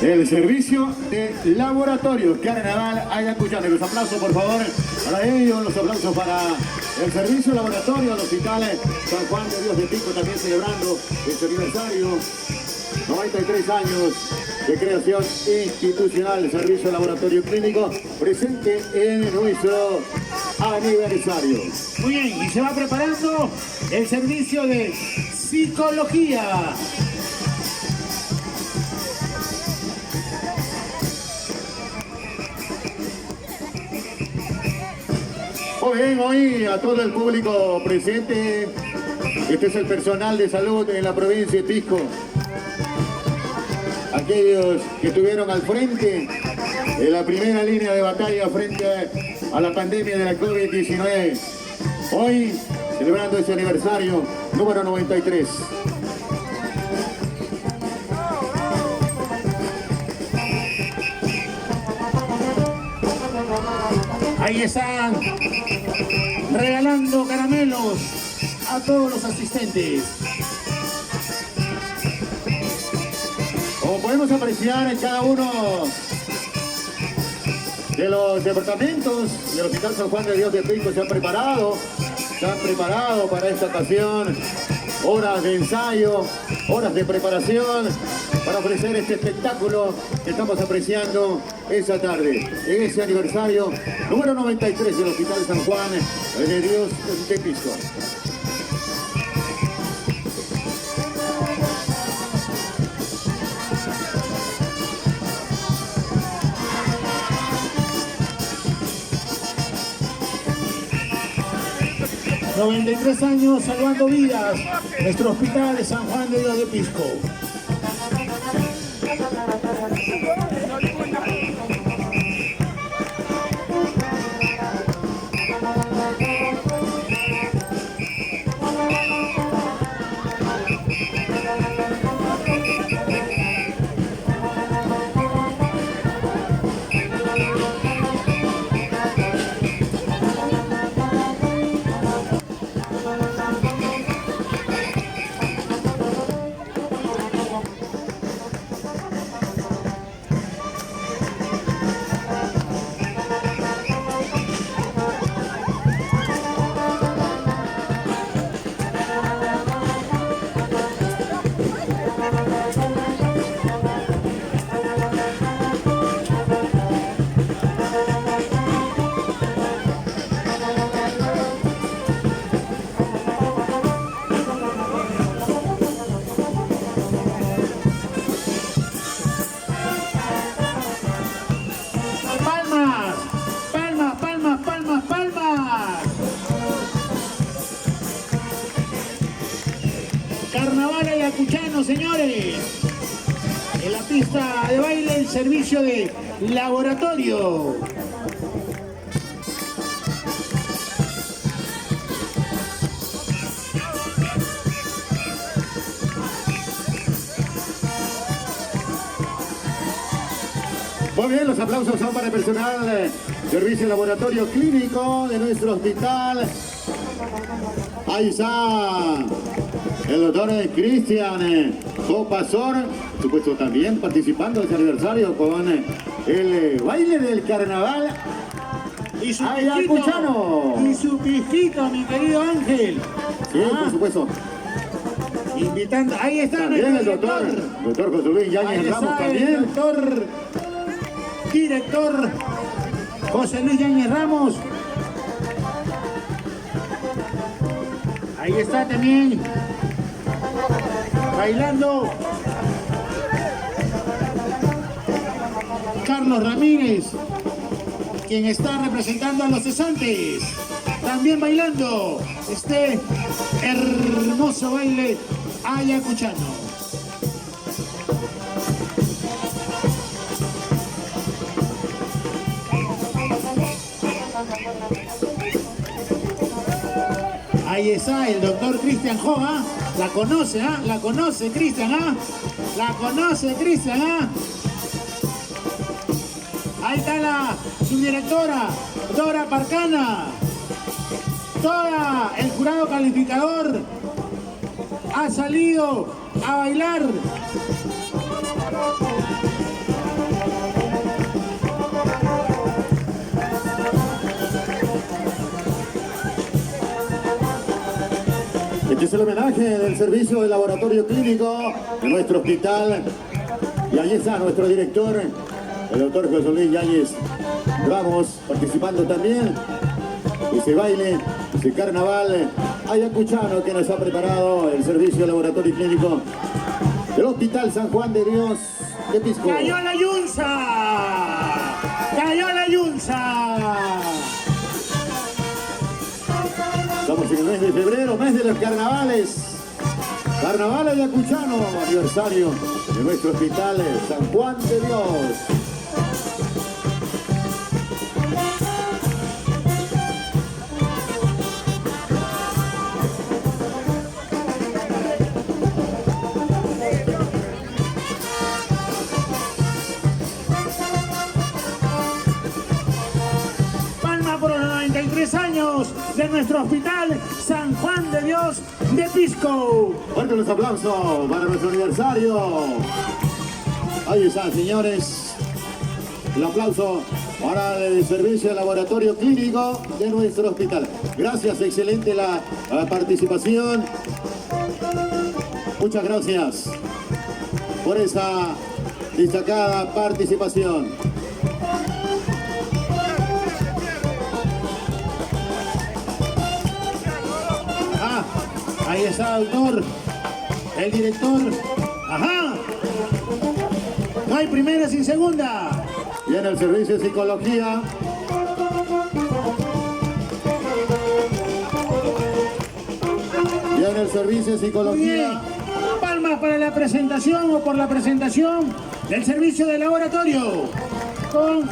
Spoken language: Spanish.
El servicio de laboratorio Carnaval Ayacuchano. Los aplausos, por favor, para ellos. Los aplausos para el servicio de laboratorio del Hospital San Juan de Dios de Pisco, también celebrando su aniversario. 93 años de creación institucional. El servicio de laboratorio clínico presente en nuestro aniversario. Muy bien, y se va preparando el servicio de psicología. Muy bien, hoy a todo el público presente. Este es el personal de salud en la provincia de Pisco. Aquellos que estuvieron al frente en la primera línea de batalla frente a la pandemia de la COVID-19. Hoy celebrando ese aniversario número 93. Ahí están regalando caramelos a todos los asistentes. Como podemos apreciar, en cada uno de los departamentos del Hospital San Juan de Dios de Pisco se han preparado para esta ocasión. Horas de ensayo, horas de preparación para ofrecer este espectáculo que estamos apreciando esa tarde, en ese aniversario número 93 del Hospital San Juan de Dios de Pisco. ...93 años salvando vidas, nuestro Hospital de San Juan de Dios de Pisco. Carnaval ayacuchano, señores. En la pista de baile, el servicio de laboratorio. Muy bien, los aplausos son para el personal servicio de laboratorio clínico de nuestro hospital. Ahí está el doctor Cristian Copazor, por supuesto también participando de este aniversario con el baile del carnaval Y su ayacuchano. pisquito, y su pisquito, mi querido Ángel. Sí, por supuesto. Invitando, ahí está También el nuestro doctor José Luis Ahí Yáñez Ramos está el también. director José Luis Yáñez Ramos. Ahí está también bailando Carlos Ramírez, quien está representando a los cesantes. También bailando este hermoso baile ayacuchano. Ahí está el doctor Cristian Joa. La conoce, ¿ah? La conoce Cristian, ¿ah? La conoce Cristian, ¿ah? Ahí está su directora, Dora Parcana. Todo el jurado calificador ha salido a bailar Este es el homenaje del servicio de laboratorio clínico de nuestro hospital. Y ahí está nuestro director, el doctor José Luis Yáñez Ramos, participando también. Ese baile, ese carnaval ayacuchano que nos ha preparado el servicio de laboratorio clínico del Hospital San Juan de Dios de Pisco. ¡Cayó la yunza! ¡Cayó la yunza! Estamos en el mes de febrero, mes de los carnavales. Carnaval ayacuchano, aniversario de nuestro hospital San Juan de Dios. Por los 93 años de nuestro hospital San Juan de Dios de Pisco. Fuerte los aplausos para nuestro aniversario. Ahí están, señores. El aplauso para el servicio de laboratorio clínico de nuestro hospital. Gracias, excelente la participación. Muchas gracias por esa destacada participación. Ahí está, doctor, el director. ¡Ajá! No hay primera sin segunda. Viene el servicio de psicología. Viene el servicio de psicología. Muy bien. Palmas para la presentación o por la presentación del servicio de laboratorio. Con